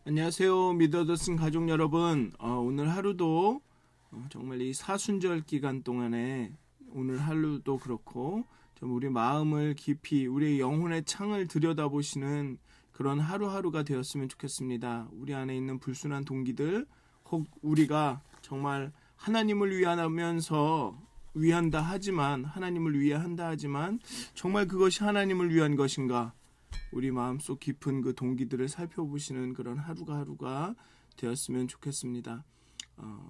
안녕하세요. 미더더슨 가족 여러분. 오늘 하루도 정말 이 사순절 기간 동안에 오늘 하루도 그렇고 좀 우리 마음을 깊이 우리의 영혼의 창을 들여다보시는 그런 하루하루가 되었으면 좋겠습니다. 우리 안에 있는 불순한 동기들, 혹 우리가 정말 하나님을 위한다 하지만 정말 그것이 하나님을 위한 것인가? 우리 마음속 깊은 그 동기들을 살펴보시는 그런 하루가 되었으면 좋겠습니다.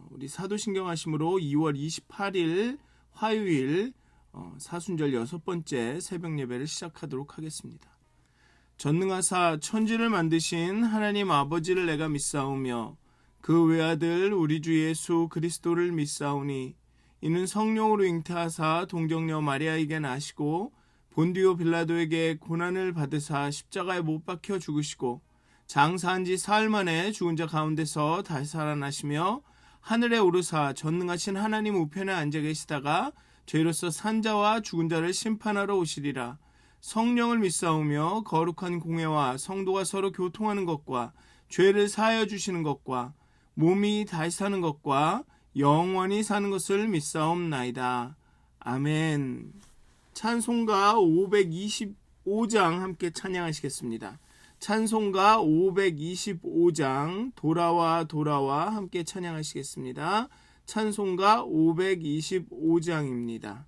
우리 사도신경 하심으로 2월 28일 화요일 사순절 6번째 새벽 예배를 시작하도록 하겠습니다. 전능하사 천지를 만드신 하나님 아버지를 내가 믿사오며 그 외아들 우리 주 예수 그리스도를 믿사오니 이는 성령으로 잉태하사 동정녀 마리아에게 나시고 본디오 빌라도에게 고난을 받으사 십자가에 못 박혀 죽으시고 장사한 지 사흘 만에 죽은 자 가운데서 다시 살아나시며 하늘에 오르사 전능하신 하나님 우편에 앉아 계시다가 죄로서 산 자와 죽은 자를 심판하러 오시리라. 성령을 믿사오며 거룩한 공회와 성도가 서로 교통하는 것과 죄를 사하여 주시는 것과 몸이 다시 사는 것과 영원히 사는 것을 믿사옵나이다. 아멘. 찬송가 525장 함께 찬양하시겠습니다. 찬송가 525장 돌아와 함께 찬양하시겠습니다. 찬송가 525장입니다.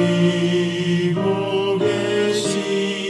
기다리고 계시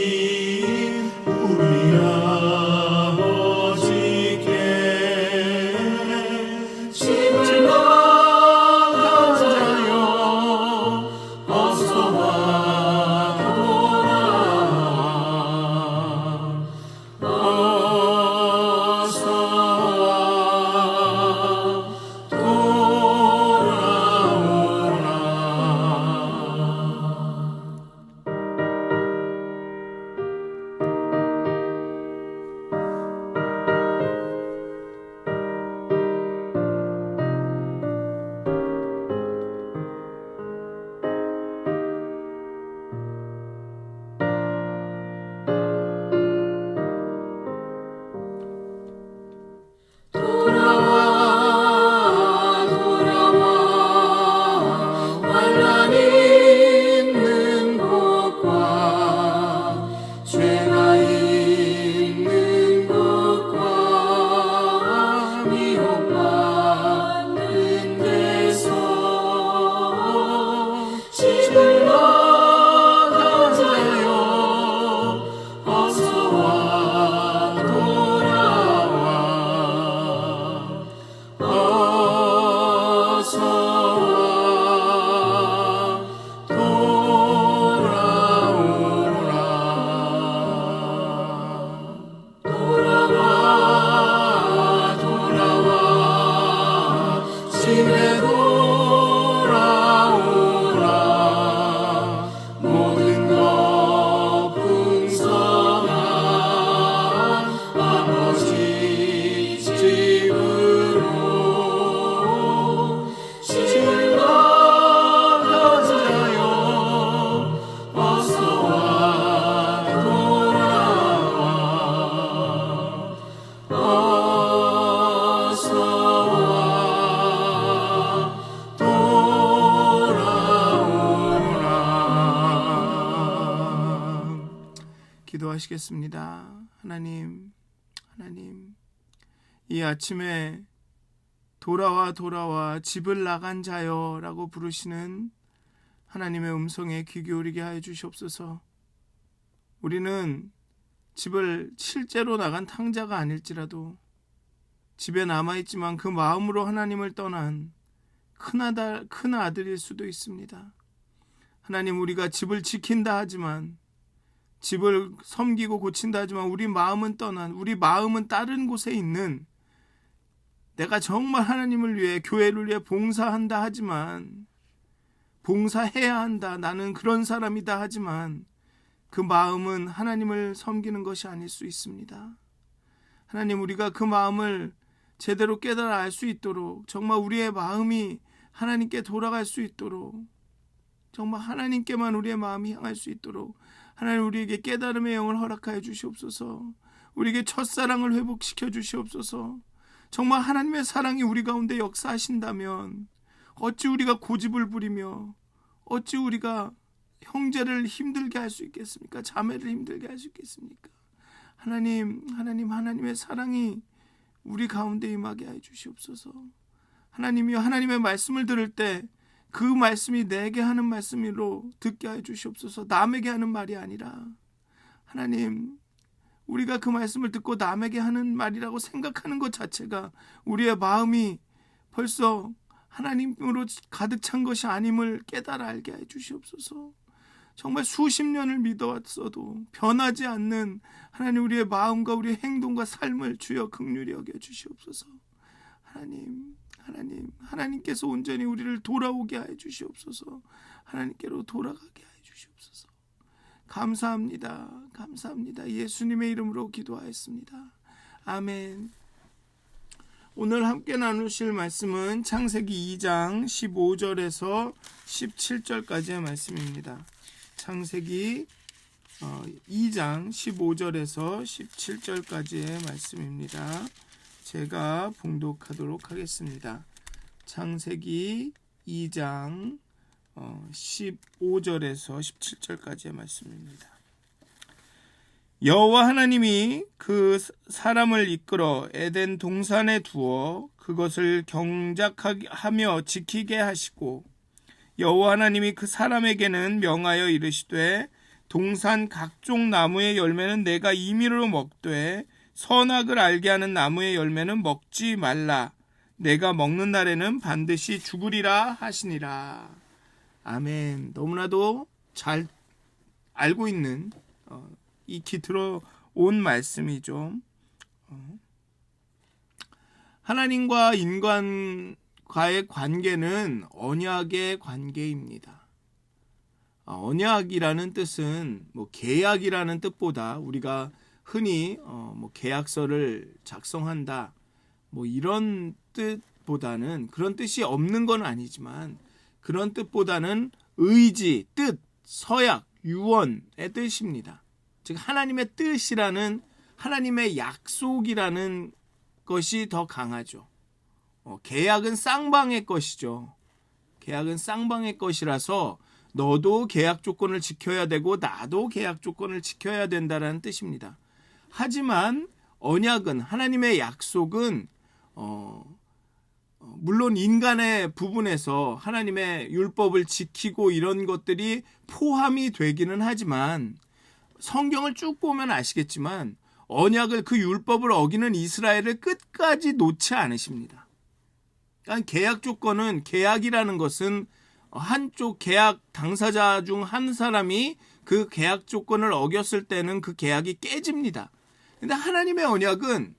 기도하시겠습니다. 하나님, 이 아침에 돌아와 집을 나간 자여 라고 부르시는 하나님의 음성에 귀 기울이게 하여 주시옵소서. 우리는 집을 실제로 나간 탕자가 아닐지라도 집에 남아있지만 그 마음으로 하나님을 떠난 큰 아들일 수도 있습니다. 하나님, 우리가 집을 지킨다 하지만, 집을 섬기고 고친다 하지만 우리 마음은 떠난, 우리 마음은 다른 곳에 있는, 내가 정말 하나님을 위해, 교회를 위해 봉사한다 하지만, 봉사해야 한다, 나는 그런 사람이다 하지만 그 마음은 하나님을 섬기는 것이 아닐 수 있습니다. 하나님, 우리가 그 마음을 제대로 깨달아 알 수 있도록, 정말 우리의 마음이 하나님께 돌아갈 수 있도록, 정말 하나님께만 우리의 마음이 향할 수 있도록 하나님, 우리에게 깨달음의 영을 허락하여 주시옵소서. 우리에게 첫사랑을 회복시켜 주시옵소서. 정말 하나님의 사랑이 우리 가운데 역사하신다면 어찌 우리가 고집을 부리며, 어찌 우리가 형제를 힘들게 할 수 있겠습니까? 자매를 힘들게 할 수 있겠습니까? 하나님의 사랑이 우리 가운데 임하게 해 주시옵소서. 하나님이여, 하나님의 말씀을 들을 때 그 말씀이 내게 하는 말씀으로 듣게 해 주시옵소서. 남에게 하는 말이 아니라, 하나님, 우리가 그 말씀을 듣고 남에게 하는 말이라고 생각하는 것 자체가 우리의 마음이 벌써 하나님으로 가득 찬 것이 아님을 깨달아 알게 해 주시옵소서. 정말 수십 년을 믿어왔어도 변하지 않는 하나님, 우리의 마음과 우리의 행동과 삶을 주여 긍휼히 여겨 주시옵소서. 하나님께서 온전히 우리를 돌아오게 해 주시옵소서. 하나님께로 돌아가게 해 주시옵소서. 감사합니다. 예수님의 이름으로 기도하였습니다. 아멘. 오늘 함께 나누실 말씀은 창세기 2장 15절에서 17절까지의 말씀입니다. 창세기 2장 15절에서 17절까지의 말씀입니다. 제가 봉독하도록 하겠습니다. 창세기 2장 15절에서 17절까지의 말씀입니다. 여호와 하나님이 그 사람을 이끌어 에덴 동산에 두어 그것을 경작하며 지키게 하시고, 여호와 하나님이 그 사람에게는 명하여 이르시되, 동산 각종 나무의 열매는 내가 임의로 먹되 선악을 알게 하는 나무의 열매는 먹지 말라. 내가 먹는 날에는 반드시 죽으리라 하시니라. 아멘. 너무나도 잘 알고 있는 익히 들어온 말씀이죠. 하나님과 인간과의 관계는 언약의 관계입니다. 언약이라는 뜻은 계약이라는 뜻보다, 우리가 흔히 계약서를 작성한다 이런 뜻보다는, 그런 뜻이 없는 건 아니지만 그런 뜻보다는 의지, 뜻, 서약, 유언의 뜻입니다. 즉 하나님의 뜻이라는, 하나님의 약속이라는 것이 더 강하죠. 계약은 쌍방의 것이죠. 계약은 쌍방의 것이라서 너도 계약 조건을 지켜야 되고 나도 계약 조건을 지켜야 된다라는 뜻입니다. 하지만 언약은, 하나님의 약속은 물론 인간의 부분에서 하나님의 율법을 지키고 이런 것들이 포함이 되기는 하지만, 성경을 쭉 보면 아시겠지만 언약을, 그 율법을 어기는 이스라엘을 끝까지 놓지 않으십니다. 그러니까 계약 조건은, 계약이라는 것은 한쪽 계약 당사자 중 한 사람이 그 계약 조건을 어겼을 때는 그 계약이 깨집니다. 근데 하나님의 언약은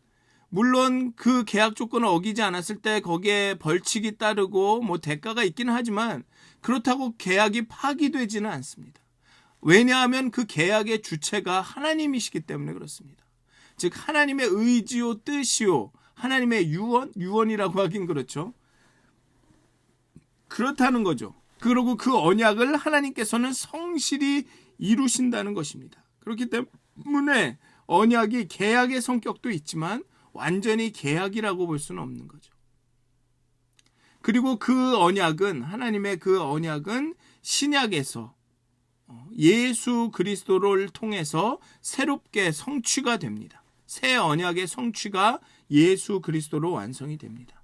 물론 그 계약 조건을 어기지 않았을 때 거기에 벌칙이 따르고 대가가 있기는 하지만 그렇다고 계약이 파기되지는 않습니다. 왜냐하면 그 계약의 주체가 하나님이시기 때문에 그렇습니다. 즉 하나님의 의지요, 뜻이요, 하나님의 유언이라고 하긴 그렇죠. 그렇다는 거죠. 그리고 그 언약을 하나님께서는 성실히 이루신다는 것입니다. 그렇기 때문에 언약이 계약의 성격도 있지만 완전히 계약이라고 볼 수는 없는 거죠. 그리고 그 언약은, 하나님의 그 언약은 신약에서 예수 그리스도를 통해서 새롭게 성취가 됩니다. 새 언약의 성취가 예수 그리스도로 완성이 됩니다.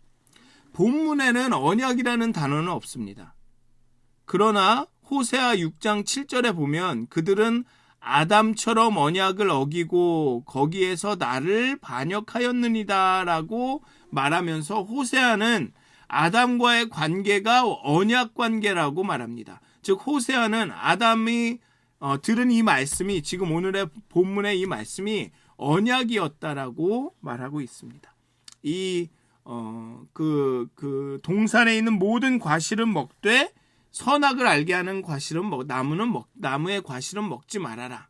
본문에는 언약이라는 단어는 없습니다. 그러나 호세아 6장 7절에 보면 그들은 아담처럼 언약을 어기고 거기에서 나를 반역하였느니다 라고 말하면서 호세아는 아담과의 관계가 언약 관계라고 말합니다. 즉 호세아는 아담이 들은 이 말씀이 지금 오늘의 본문의 이 말씀이 언약이었다라고 말하고 있습니다. 이 동산에 있는 모든 과실은 먹되 선악을 알게 하는 과실은 나무의 과실은 먹지 말아라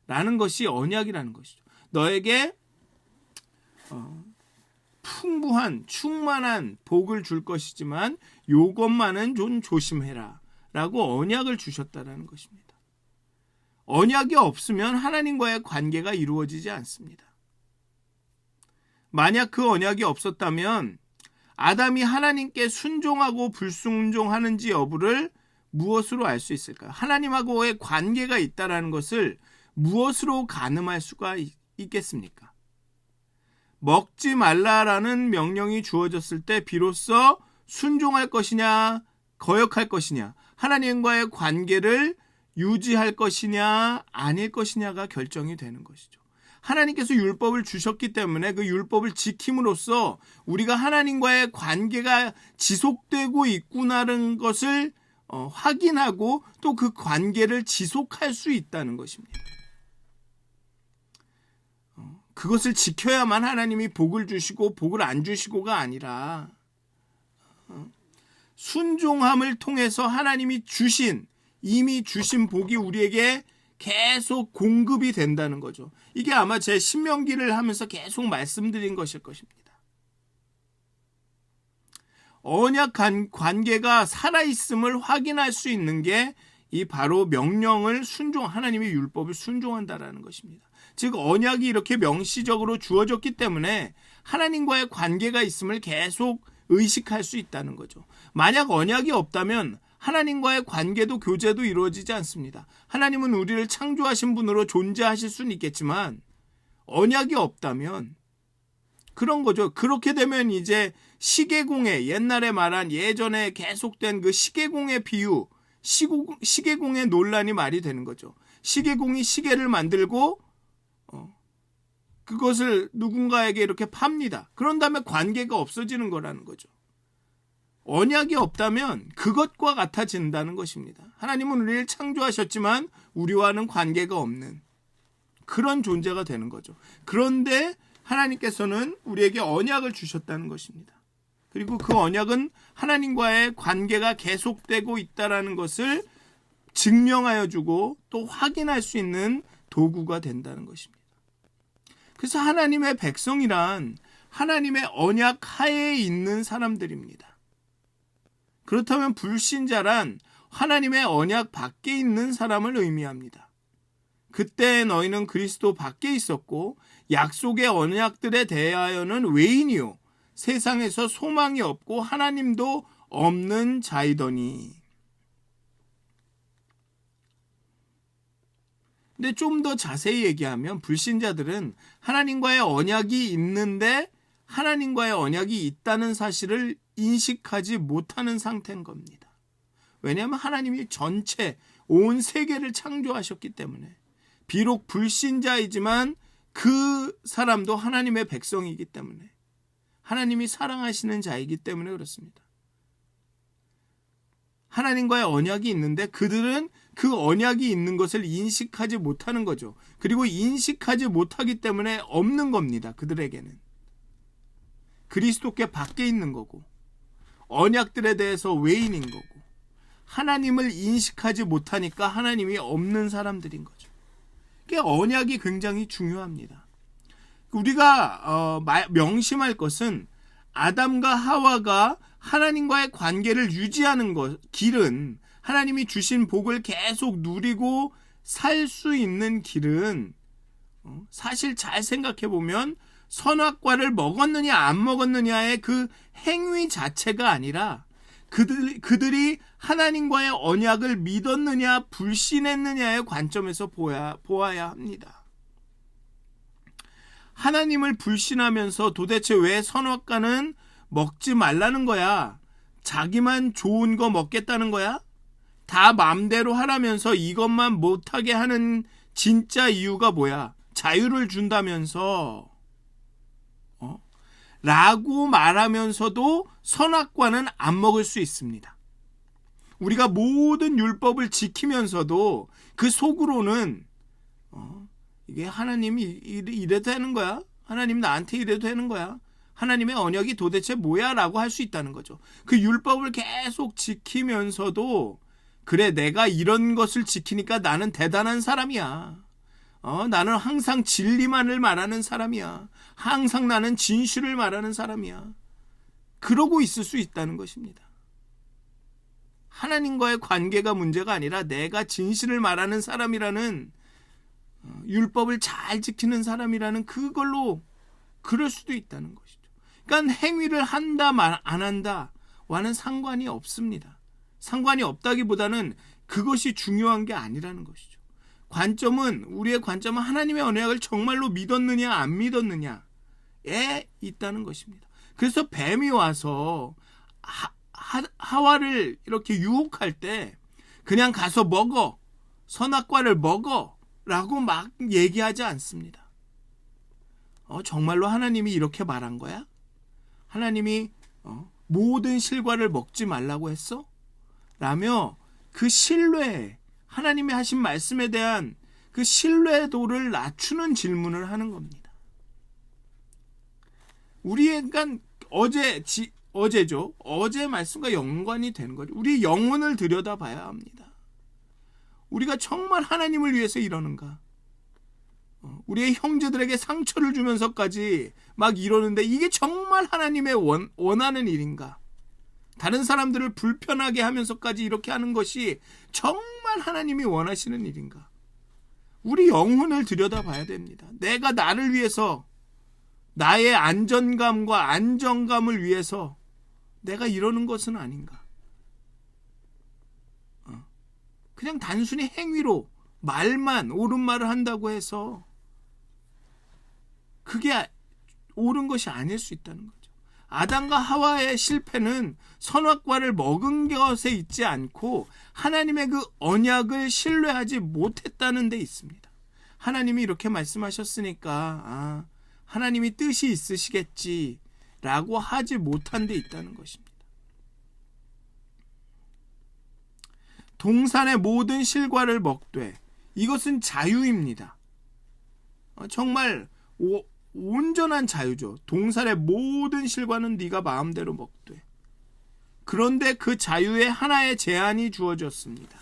라는 것이 언약이라는 것이죠. 너에게 풍부한 충만한 복을 줄 것이지만 요것만은 좀 조심해라 라고 언약을 주셨다라는 것입니다. 언약이 없으면 하나님과의 관계가 이루어지지 않습니다. 만약 그 언약이 없었다면 아담이 하나님께 순종하고 불순종하는지 여부를 무엇으로 알 수 있을까요? 하나님하고의 관계가 있다는 것을 무엇으로 가늠할 수가 있겠습니까? 먹지 말라라는 명령이 주어졌을 때 비로소 순종할 것이냐 거역할 것이냐 하나님과의 관계를 유지할 것이냐 아닐 것이냐가 결정이 되는 것이죠. 하나님께서 율법을 주셨기 때문에 그 율법을 지킴으로써 우리가 하나님과의 관계가 지속되고 있구나라는 것을 확인하고 또 그 관계를 지속할 수 있다는 것입니다. 그것을 지켜야만 하나님이 복을 주시고 복을 안 주시고가 아니라 순종함을 통해서 하나님이 이미 주신 복이 우리에게 계속 공급이 된다는 거죠. 이게 아마 제 신명기를 하면서 계속 말씀드린 것일 것입니다. 언약 관계가 살아있음을 확인할 수 있는 게 이 바로 명령을 하나님의 율법을 순종한다라는 것입니다. 즉 언약이 이렇게 명시적으로 주어졌기 때문에 하나님과의 관계가 있음을 계속 의식할 수 있다는 거죠. 만약 언약이 없다면 하나님과의 관계도 교제도 이루어지지 않습니다. 하나님은 우리를 창조하신 분으로 존재하실 수는 있겠지만 언약이 없다면 그런 거죠. 그렇게 되면 이제 시계공예, 옛날에 말한 예전에 계속된 그 시계공예 비유, 시계공예 논란이 말이 되는 거죠. 시계공이 시계를 만들고 그것을 누군가에게 이렇게 팝니다. 그런 다음에 관계가 없어지는 거라는 거죠. 언약이 없다면 그것과 같아진다는 것입니다. 하나님은 우리를 창조하셨지만 우리와는 관계가 없는 그런 존재가 되는 거죠. 그런데 하나님께서는 우리에게 언약을 주셨다는 것입니다. 그리고 그 언약은 하나님과의 관계가 계속되고 있다는 것을 증명하여 주고 또 확인할 수 있는 도구가 된다는 것입니다. 그래서 하나님의 백성이란 하나님의 언약 하에 있는 사람들입니다. 그렇다면 불신자란 하나님의 언약 밖에 있는 사람을 의미합니다. 그때 너희는 그리스도 밖에 있었고 약속의 언약들에 대하여는 외인이요 세상에서 소망이 없고 하나님도 없는 자이더니. 근데 좀 더 자세히 얘기하면 불신자들은 하나님과의 언약이 있는데 하나님과의 언약이 있다는 사실을 인식하지 못하는 상태인 겁니다. 왜냐하면 하나님이 전체 온 세계를 창조하셨기 때문에 비록 불신자이지만 그 사람도 하나님의 백성이기 때문에 하나님이 사랑하시는 자이기 때문에 그렇습니다. 하나님과의 언약이 있는데 그들은 그 언약이 있는 것을 인식하지 못하는 거죠. 그리고 인식하지 못하기 때문에 없는 겁니다. 그들에게는. 그리스도께 밖에 있는 거고 언약들에 대해서 외인인 거고 하나님을 인식하지 못하니까 하나님이 없는 사람들인 거죠. 그러니까 언약이 굉장히 중요합니다. 우리가 명심할 것은 아담과 하와가 하나님과의 관계를 유지하는 길은 하나님이 주신 복을 계속 누리고 살 수 있는 길은 사실 잘 생각해 보면 선악과를 먹었느냐 안 먹었느냐의 그 행위 자체가 아니라 그들이 하나님과의 언약을 믿었느냐 불신했느냐의 관점에서 보아야 합니다. 하나님을 불신하면서 도대체 왜 선악과는 먹지 말라는 거야? 자기만 좋은 거 먹겠다는 거야? 다 마음대로 하라면서 이것만 못하게 하는 진짜 이유가 뭐야? 자유를 준다면서 라고 말하면서도 선악과는 안 먹을 수 있습니다. 우리가 모든 율법을 지키면서도 그 속으로는 이게 하나님이 이래도 되는 거야? 하나님 나한테 이래도 되는 거야? 하나님의 언약이 도대체 뭐야? 라고 할 수 있다는 거죠. 그 율법을 계속 지키면서도 그래 내가 이런 것을 지키니까 나는 대단한 사람이야. 나는 항상 진리만을 말하는 사람이야. 항상 나는 진실을 말하는 사람이야. 그러고 있을 수 있다는 것입니다. 하나님과의 관계가 문제가 아니라 내가 진실을 말하는 사람이라는 율법을 잘 지키는 사람이라는 그걸로 그럴 수도 있다는 것이죠. 그러니까 행위를 한다 안 한다와는 상관이 없습니다. 상관이 없다기보다는 그것이 중요한 게 아니라는 것이죠. 우리의 관점은 하나님의 언약을 정말로 믿었느냐 안 믿었느냐에 있다는 것입니다. 그래서 뱀이 와서 하와를 이렇게 유혹할 때 그냥 가서 먹어, 선악과를 먹어 라고 막 얘기하지 않습니다. 정말로 하나님이 이렇게 말한 거야? 하나님이 모든 실과를 먹지 말라고 했어? 라며 그 신뢰, 하나님이 하신 말씀에 대한 그 신뢰도를 낮추는 질문을 하는 겁니다. 우리의 어제죠. 어제 말씀과 연관이 되는 거죠. 우리 영혼을 들여다봐야 합니다. 우리가 정말 하나님을 위해서 이러는가? 우리의 형제들에게 상처를 주면서까지 막 이러는데 이게 정말 하나님의 원하는 일인가? 다른 사람들을 불편하게 하면서까지 이렇게 하는 것이 정말 하나님이 원하시는 일인가? 우리 영혼을 들여다봐야 됩니다. 내가 나를 위해서 나의 안전감과 안정감을 위해서 내가 이러는 것은 아닌가? 그냥 단순히 행위로 말만 옳은 말을 한다고 해서 그게 옳은 것이 아닐 수 있다는 거죠. 아담과 하와의 실패는 선악과를 먹은 것에 있지 않고 하나님의 그 언약을 신뢰하지 못했다는 데 있습니다. 하나님이 이렇게 말씀하셨으니까 하나님이 뜻이 있으시겠지라고 하지 못한 데 있다는 것입니다. 동산의 모든 실과를 먹되 이것은 자유입니다. 정말 온전한 자유죠. 동산의 모든 실과는 네가 마음대로 먹되. 그런데 그 자유에 하나의 제한이 주어졌습니다.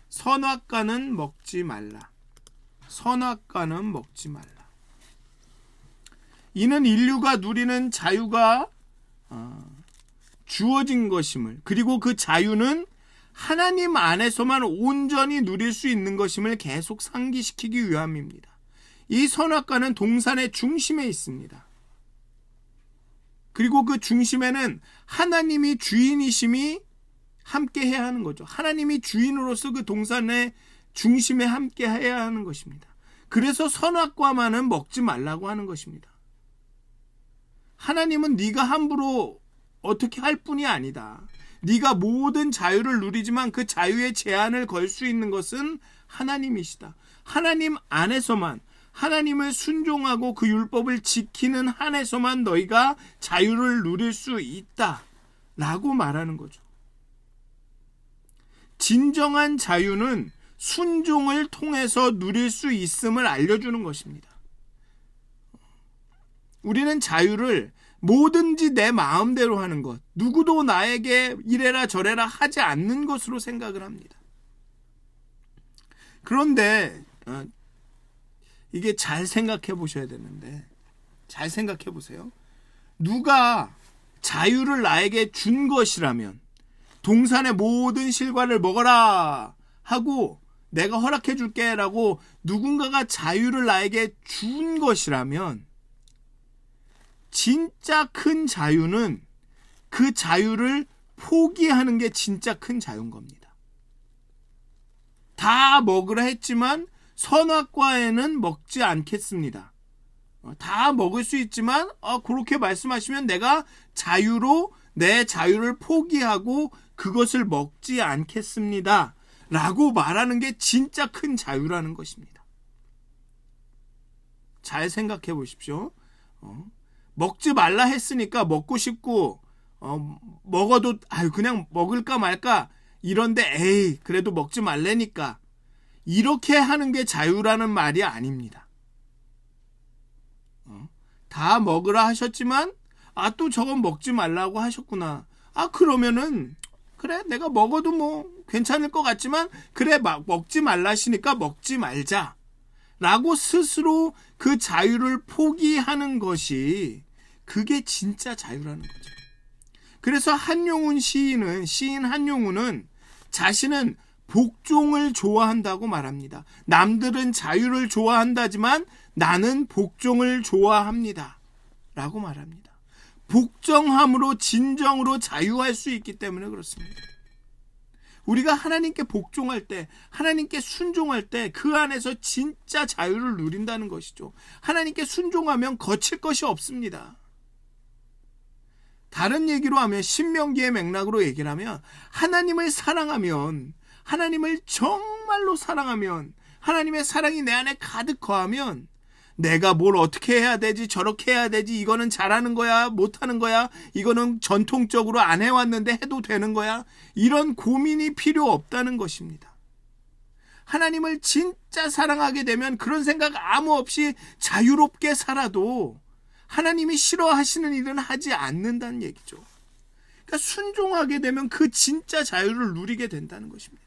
선악과는 먹지 말라. 선악과는 먹지 말라. 이는 인류가 누리는 자유가 주어진 것임을, 그리고 그 자유는 하나님 안에서만 온전히 누릴 수 있는 것임을 계속 상기시키기 위함입니다. 이 선악과는 동산의 중심에 있습니다. 그리고 그 중심에는 하나님이 주인이심이 함께 해야 하는 거죠. 하나님이 주인으로서 그 동산의 중심에 함께 해야 하는 것입니다. 그래서 선악과만은 먹지 말라고 하는 것입니다. 하나님은 네가 함부로 어떻게 할 뿐이 아니다. 네가 모든 자유를 누리지만 그 자유에 제한을 걸 수 있는 것은 하나님이시다. 하나님 안에서만, 하나님을 순종하고 그 율법을 지키는 한에서만 너희가 자유를 누릴 수 있다 라고 말하는 거죠. 진정한 자유는 순종을 통해서 누릴 수 있음을 알려주는 것입니다. 우리는 자유를 뭐든지 내 마음대로 하는 것, 누구도 나에게 이래라 저래라 하지 않는 것으로 생각을 합니다. 그런데 이게 잘 생각해 보셔야 되는데, 잘 생각해 보세요. 누가 자유를 나에게 준 것이라면, 동산의 모든 실과를 먹어라 하고 내가 허락해 줄게 라고 누군가가 자유를 나에게 준 것이라면, 진짜 큰 자유는 그 자유를 포기하는 게 진짜 큰 자유인 겁니다. 다 먹으라 했지만 선악과에는 먹지 않겠습니다. 다 먹을 수 있지만 그렇게 말씀하시면 내가 자유로 내 자유를 포기하고 그것을 먹지 않겠습니다. 라고 말하는 게 진짜 큰 자유라는 것입니다. 잘 생각해 보십시오. 먹지 말라 했으니까 먹고 싶고 먹어도 그냥 먹을까 말까 이런데 에이 그래도 먹지 말래니까 이렇게 하는 게 자유라는 말이 아닙니다. 다 먹으라 하셨지만 또 저건 먹지 말라고 하셨구나. 그러면은 그래 내가 먹어도 뭐 괜찮을 것 같지만 그래 먹지 말라 하시니까 먹지 말자 라고 스스로 그 자유를 포기하는 것이 그게 진짜 자유라는 거죠. 그래서 시인 한용운은 자신은 복종을 좋아한다고 말합니다. 남들은 자유를 좋아한다지만 나는 복종을 좋아합니다 라고 말합니다. 복종함으로 진정으로 자유할 수 있기 때문에 그렇습니다. 우리가 하나님께 복종할 때, 하나님께 순종할 때 그 안에서 진짜 자유를 누린다는 것이죠. 하나님께 순종하면 거칠 것이 없습니다. 다른 얘기로 하면 신명기의 맥락으로 얘기를 하면 하나님을 사랑하면, 하나님을 정말로 사랑하면, 하나님의 사랑이 내 안에 가득 거하면 내가 뭘 어떻게 해야 되지, 저렇게 해야 되지, 이거는 잘하는 거야, 못하는 거야, 이거는 전통적으로 안 해왔는데 해도 되는 거야, 이런 고민이 필요 없다는 것입니다. 하나님을 진짜 사랑하게 되면 그런 생각 아무 없이 자유롭게 살아도 하나님이 싫어하시는 일은 하지 않는다는 얘기죠. 그러니까 순종하게 되면 그 진짜 자유를 누리게 된다는 것입니다.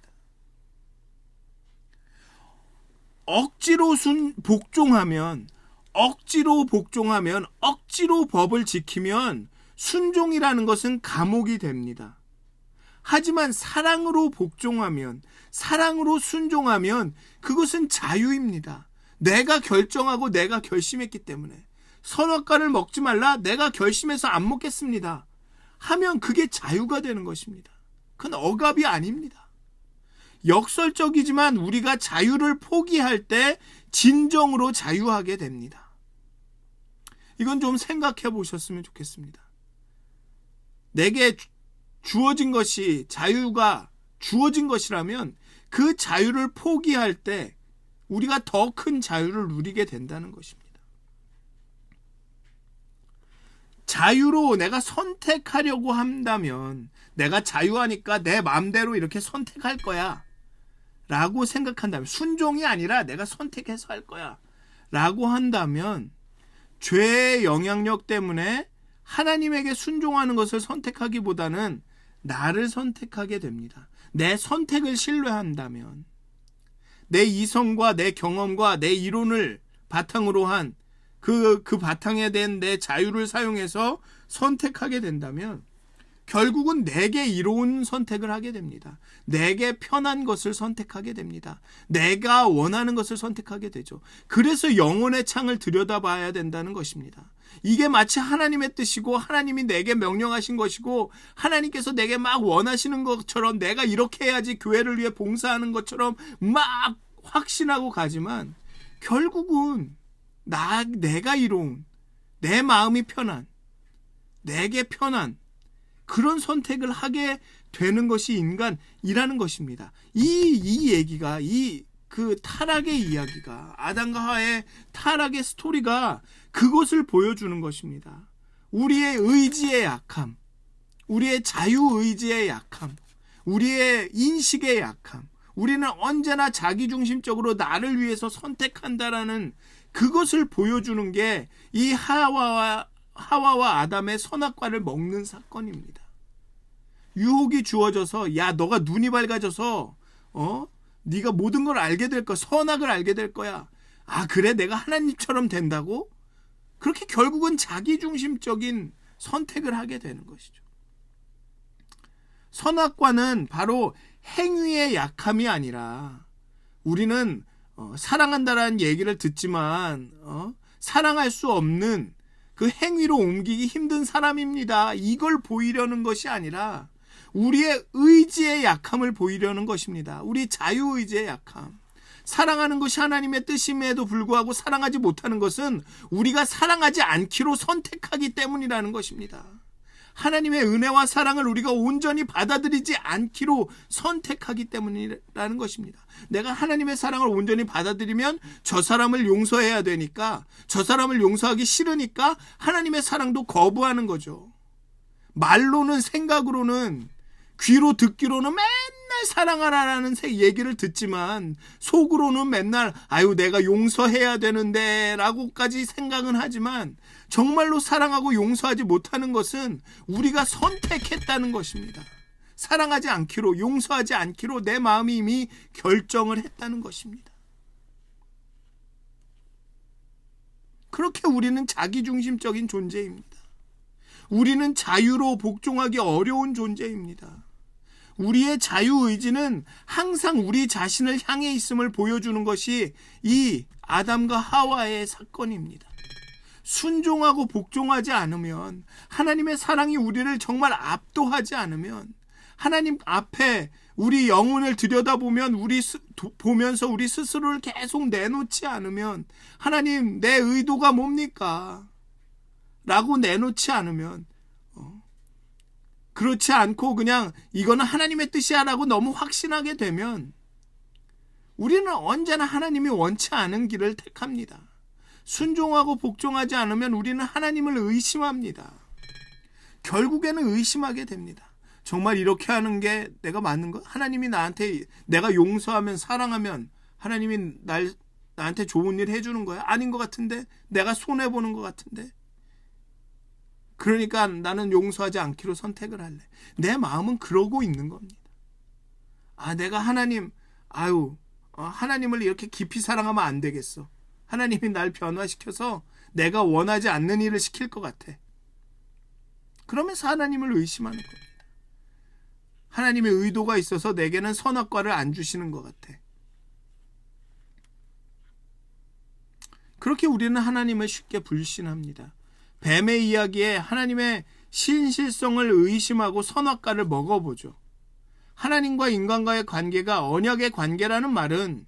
억지로 복종하면, 억지로 법을 지키면 순종이라는 것은 감옥이 됩니다. 하지만 사랑으로 복종하면, 사랑으로 순종하면 그것은 자유입니다. 내가 결정하고 내가 결심했기 때문에 선악과를 먹지 말라, 내가 결심해서 안 먹겠습니다 하면 그게 자유가 되는 것입니다. 그건 억압이 아닙니다. 역설적이지만 우리가 자유를 포기할 때 진정으로 자유하게 됩니다. 이건 좀 생각해 보셨으면 좋겠습니다. 내게 주어진 것이, 자유가 주어진 것이라면 그 자유를 포기할 때 우리가 더 큰 자유를 누리게 된다는 것입니다. 자유로 내가 선택하려고 한다면, 내가 자유하니까 내 마음대로 이렇게 선택할 거야 라고 생각한다면, 순종이 아니라 내가 선택해서 할 거야 라고 한다면 죄의 영향력 때문에 하나님에게 순종하는 것을 선택하기보다는 나를 선택하게 됩니다. 내 선택을 신뢰한다면, 내 이성과 내 경험과 내 이론을 바탕으로 한 그 바탕에 된 내 자유를 사용해서 선택하게 된다면 결국은 내게 이로운 선택을 하게 됩니다. 내게 편한 것을 선택하게 됩니다. 내가 원하는 것을 선택하게 되죠. 그래서 영혼의 창을 들여다봐야 된다는 것입니다. 이게 마치 하나님의 뜻이고 하나님이 내게 명령하신 것이고 하나님께서 내게 막 원하시는 것처럼 내가 이렇게 해야지 교회를 위해 봉사하는 것처럼 막 확신하고 가지만 결국은 내가 이로운, 내 마음이 편한, 내게 편한 그런 선택을 하게 되는 것이 인간이라는 것입니다. 이 얘기가, 그 타락의 이야기가, 아담과 하와의 타락의 스토리가 그것을 보여주는 것입니다. 우리의 의지의 약함, 우리의 자유의지의 약함, 우리의 인식의 약함, 우리는 언제나 자기중심적으로 나를 위해서 선택한다라는 그것을 보여주는 게 이 하와와 아담의 선악과를 먹는 사건입니다. 유혹이 주어져서, 야, 너가 눈이 밝아져서 네가 모든 걸 알게 될 거야. 선악을 알게 될 거야. 그래, 내가 하나님처럼 된다고? 그렇게 결국은 자기중심적인 선택을 하게 되는 것이죠. 선악과는 바로 행위의 약함이 아니라, 우리는 사랑한다라는 얘기를 듣지만 사랑할 수 없는 그 행위로 옮기기 힘든 사람입니다. 이걸 보이려는 것이 아니라 우리의 의지의 약함을 보이려는 것입니다. 우리 자유의지의 약함. 사랑하는 것이 하나님의 뜻임에도 불구하고 사랑하지 못하는 것은 우리가 사랑하지 않기로 선택하기 때문이라는 것입니다. 하나님의 은혜와 사랑을 우리가 온전히 받아들이지 않기로 선택하기 때문이라는 것입니다. 내가 하나님의 사랑을 온전히 받아들이면 저 사람을 용서해야 되니까, 저 사람을 용서하기 싫으니까 하나님의 사랑도 거부하는 거죠. 말로는, 생각으로는, 귀로 듣기로는 맨날 사랑하라는 얘기를 듣지만 속으로는 맨날 아유 내가 용서해야 되는데 라고까지 생각은 하지만 정말로 사랑하고 용서하지 못하는 것은 우리가 선택했다는 것입니다. 사랑하지 않기로, 용서하지 않기로 내 마음이 이미 결정을 했다는 것입니다. 그렇게 우리는 자기중심적인 존재입니다. 우리는 자유로 복종하기 어려운 존재입니다. 우리의 자유의지는 항상 우리 자신을 향해 있음을 보여주는 것이 이 아담과 하와의 사건입니다. 순종하고 복종하지 않으면, 하나님의 사랑이 우리를 정말 압도하지 않으면, 하나님 앞에 우리 영혼을 들여다보면 보면서 우리 스스로를 계속 내놓지 않으면, 하나님 내 의도가 뭡니까? 라고 내놓지 않으면, 그렇지 않고 그냥 이거는 하나님의 뜻이야 라고 너무 확신하게 되면 우리는 언제나 하나님이 원치 않은 길을 택합니다. 순종하고 복종하지 않으면 우리는 하나님을 의심합니다. 결국에는 의심하게 됩니다. 정말 이렇게 하는 게 내가 맞는 거? 하나님이 나한테, 내가 용서하면, 사랑하면 하나님이 나한테 좋은 일 해주는 거야? 아닌 것 같은데? 내가 손해보는 것 같은데? 그러니까 나는 용서하지 않기로 선택을 할래. 내 마음은 그러고 있는 겁니다. 내가 하나님을 이렇게 깊이 사랑하면 안 되겠어. 하나님이 날 변화시켜서 내가 원하지 않는 일을 시킬 것 같아. 그러면서 하나님을 의심하는 겁니다. 하나님의 의도가 있어서 내게는 선악과를 안 주시는 것 같아. 그렇게 우리는 하나님을 쉽게 불신합니다. 뱀의 이야기에 하나님의 신실성을 의심하고 선악과를 먹어보죠. 하나님과 인간과의 관계가 언약의 관계라는 말은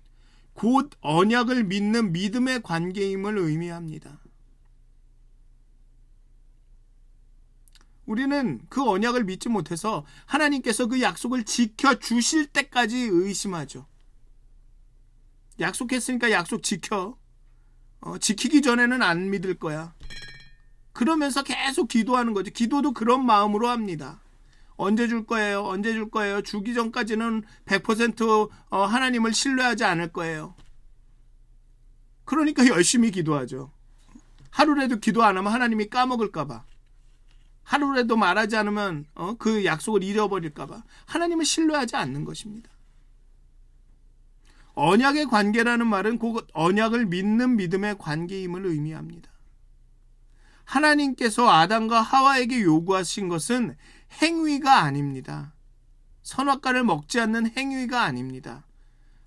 곧 언약을 믿는 믿음의 관계임을 의미합니다. 우리는 그 언약을 믿지 못해서 하나님께서 그 약속을 지켜주실 때까지 의심하죠. 약속했으니까 약속 지켜. 지키기 전에는 안 믿을 거야. 그러면서 계속 기도하는 거죠. 기도도 그런 마음으로 합니다. 언제 줄 거예요? 언제 줄 거예요? 주기 전까지는 100% 하나님을 신뢰하지 않을 거예요. 그러니까 열심히 기도하죠. 하루라도 기도 안 하면 하나님이 까먹을까 봐. 하루라도 말하지 않으면 그 약속을 잃어버릴까 봐. 하나님을 신뢰하지 않는 것입니다. 언약의 관계라는 말은 곧 언약을 믿는 믿음의 관계임을 의미합니다. 하나님께서 아담과 하와에게 요구하신 것은 행위가 아닙니다. 선악과를 먹지 않는 행위가 아닙니다.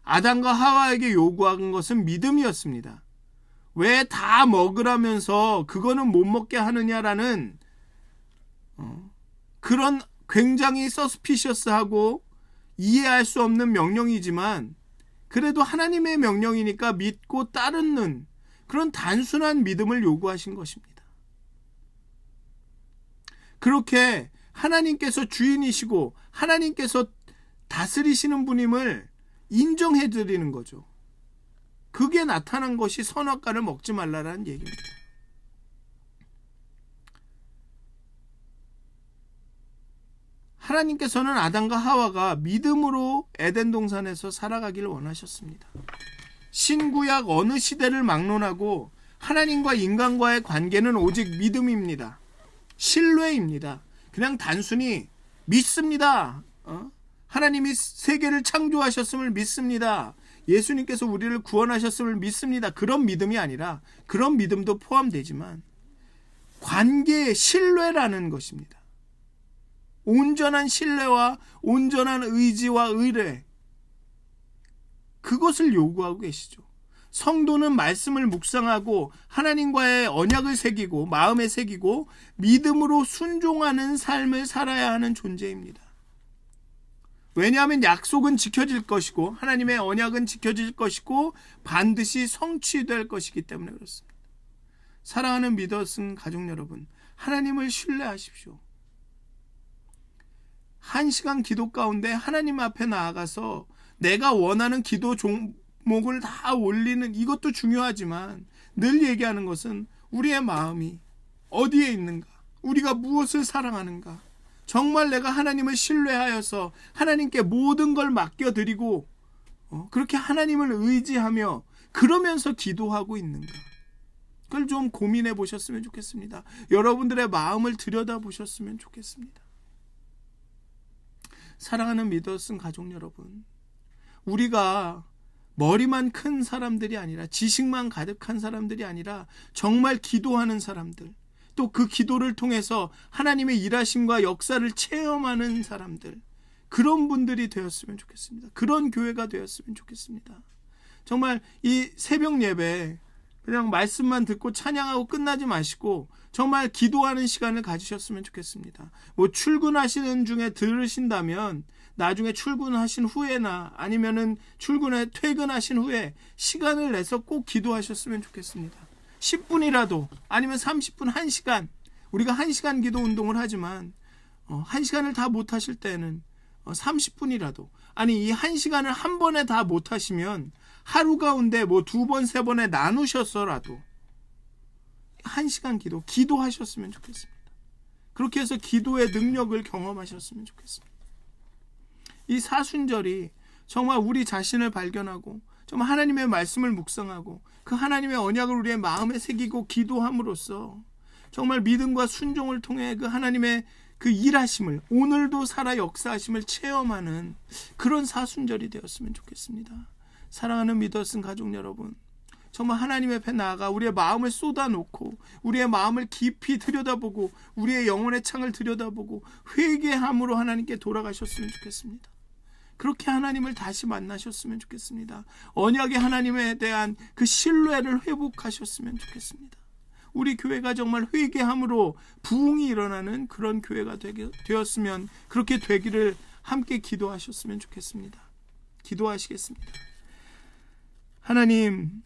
아담과 하와에게 요구한 것은 믿음이었습니다. 왜 다 먹으라면서 그거는 못 먹게 하느냐라는 그런 굉장히 서스피셔스하고 이해할 수 없는 명령이지만 그래도 하나님의 명령이니까 믿고 따르는 그런 단순한 믿음을 요구하신 것입니다. 그렇게 하나님께서 주인이시고 하나님께서 다스리시는 분임을 인정해 드리는 거죠. 그게 나타난 것이 선악과를 먹지 말라라는 얘기입니다. 하나님께서는 아담과 하와가 믿음으로 에덴 동산에서 살아가기를 원하셨습니다. 신구약 어느 시대를 막론하고 하나님과 인간과의 관계는 오직 믿음입니다. 신뢰입니다. 그냥 단순히 믿습니다. 하나님이 세계를 창조하셨음을 믿습니다. 예수님께서 우리를 구원하셨음을 믿습니다. 그런 믿음이 아니라, 그런 믿음도 포함되지만 관계의 신뢰라는 것입니다. 온전한 신뢰와 온전한 의지와 의뢰, 그것을 요구하고 계시죠. 성도는 말씀을 묵상하고 하나님과의 언약을 새기고 마음에 새기고 믿음으로 순종하는 삶을 살아야 하는 존재입니다. 왜냐하면 약속은 지켜질 것이고 하나님의 언약은 지켜질 것이고 반드시 성취될 것이기 때문에 그렇습니다. 사랑하는 믿었은 가족 여러분, 하나님을 신뢰하십시오. 1시간 기도 가운데 하나님 앞에 나아가서 내가 원하는 기도 종목을 다 올리는 이것도 중요하지만 늘 얘기하는 것은 우리의 마음이 어디에 있는가, 우리가 무엇을 사랑하는가, 정말 내가 하나님을 신뢰하여서 하나님께 모든 걸 맡겨드리고 그렇게 하나님을 의지하며 그러면서 기도하고 있는가, 그걸 좀 고민해 보셨으면 좋겠습니다. 여러분들의 마음을 들여다 보셨으면 좋겠습니다. 사랑하는 믿었은 가족 여러분, 우리가 머리만 큰 사람들이 아니라 지식만 가득한 사람들이 아니라 정말 기도하는 사람들, 또 그 기도를 통해서 하나님의 일하심과 역사를 체험하는 사람들, 그런 분들이 되었으면 좋겠습니다. 그런 교회가 되었으면 좋겠습니다. 정말 이 새벽 예배 그냥 말씀만 듣고 찬양하고 끝나지 마시고 정말 기도하는 시간을 가지셨으면 좋겠습니다. 뭐 출근하시는 중에 들으신다면 나중에 출근하신 후에나 아니면은 퇴근하신 후에 시간을 내서 꼭 기도하셨으면 좋겠습니다. 10분이라도 아니면 30분, 1시간, 우리가 1시간 기도 운동을 하지만 1시간을 다 못하실 때는 30분이라도, 아니 이 1시간을 한 번에 다 못하시면 하루 가운데 뭐 2번, 3번에 나누셨어라도 1시간 기도하셨으면 좋겠습니다. 그렇게 해서 기도의 능력을 경험하셨으면 좋겠습니다. 이 사순절이 정말 우리 자신을 발견하고 정말 하나님의 말씀을 묵상하고 그 하나님의 언약을 우리의 마음에 새기고 기도함으로써 정말 믿음과 순종을 통해 그 하나님의 그 일하심을, 오늘도 살아 역사하심을 체험하는 그런 사순절이 되었으면 좋겠습니다. 사랑하는 믿었은 가족 여러분, 정말 하나님 앞에 나아가 우리의 마음을 쏟아놓고 우리의 마음을 깊이 들여다보고 우리의 영혼의 창을 들여다보고 회개함으로 하나님께 돌아가셨으면 좋겠습니다. 그렇게 하나님을 다시 만나셨으면 좋겠습니다. 언약의 하나님에 대한 그 신뢰를 회복하셨으면 좋겠습니다. 우리 교회가 정말 회개함으로 부흥이 일어나는 그런 교회가 되었으면, 그렇게 되기를 함께 기도하셨으면 좋겠습니다. 기도하시겠습니다. 하나님,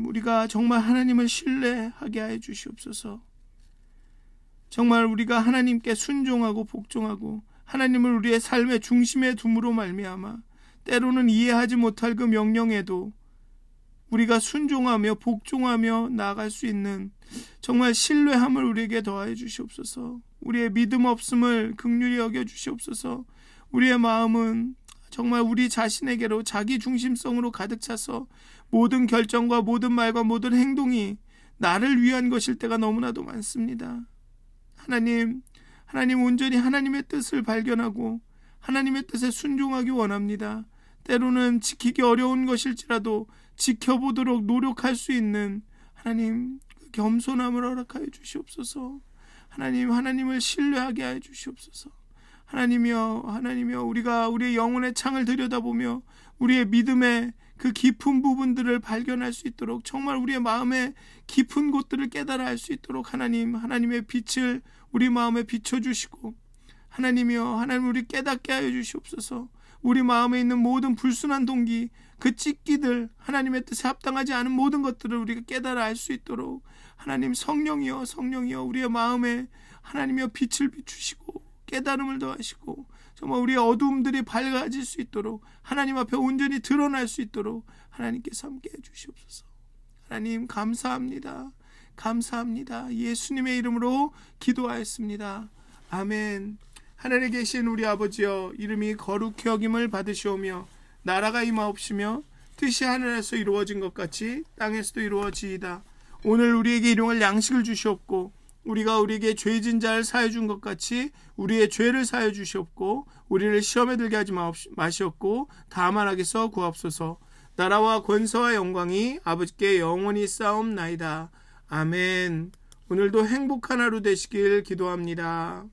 우리가 정말 하나님을 신뢰하게 하여 주시옵소서. 정말 우리가 하나님께 순종하고 복종하고 하나님을 우리의 삶의 중심에 둠으로 말미암아 때로는 이해하지 못할 그 명령에도 우리가 순종하며 복종하며 나아갈 수 있는 정말 신뢰함을 우리에게 더하여 주시옵소서. 우리의 믿음 없음을 긍휼히 여겨 주시옵소서. 우리의 마음은 정말 우리 자신에게로 자기 중심성으로 가득 차서 모든 결정과 모든 말과 모든 행동이 나를 위한 것일 때가 너무나도 많습니다. 하나님 온전히 하나님의 뜻을 발견하고 하나님의 뜻에 순종하기 원합니다. 때로는 지키기 어려운 것일지라도 지켜보도록 노력할 수 있는 하나님 겸손함을 허락하여 주시옵소서. 하나님을 신뢰하게 하여 주시옵소서. 하나님이여 우리가 우리의 영혼의 창을 들여다보며 우리의 믿음의 그 깊은 부분들을 발견할 수 있도록, 정말 우리의 마음의 깊은 곳들을 깨달아 알 수 있도록 하나님의 빛을 우리 마음에 비춰주시고, 하나님 우리 깨닫게 하여 주시옵소서. 우리 마음에 있는 모든 불순한 동기, 그 찢기들, 하나님의 뜻에 합당하지 않은 모든 것들을 우리가 깨달아 알 수 있도록 성령이여 우리의 마음에 하나님이여 빛을 비추시고 깨달음을 더하시고 정말 우리의 어두움들이 밝아질 수 있도록, 하나님 앞에 온전히 드러날 수 있도록 하나님께서 함께 해주시옵소서. 하나님 감사합니다. 예수님의 이름으로 기도하였습니다. 아멘. 하늘에 계신 우리 아버지여, 이름이 거룩히 여김을 받으시오며 나라가 임하옵시며 뜻이 하늘에서 이루어진 것 같이 땅에서도 이루어지이다. 오늘 우리에게 일용할 양식을 주시옵고 우리가 우리에게 죄진 자를 사하여 준 것 같이 우리의 죄를 사하여 주시옵고 우리를 시험에 들게 하지 마시옵고 다만 악에서 구하옵소서. 나라와 권세와 영광이 아버지께 영원히 쌓옵나이다. 아멘. 오늘도 행복한 하루 되시길 기도합니다.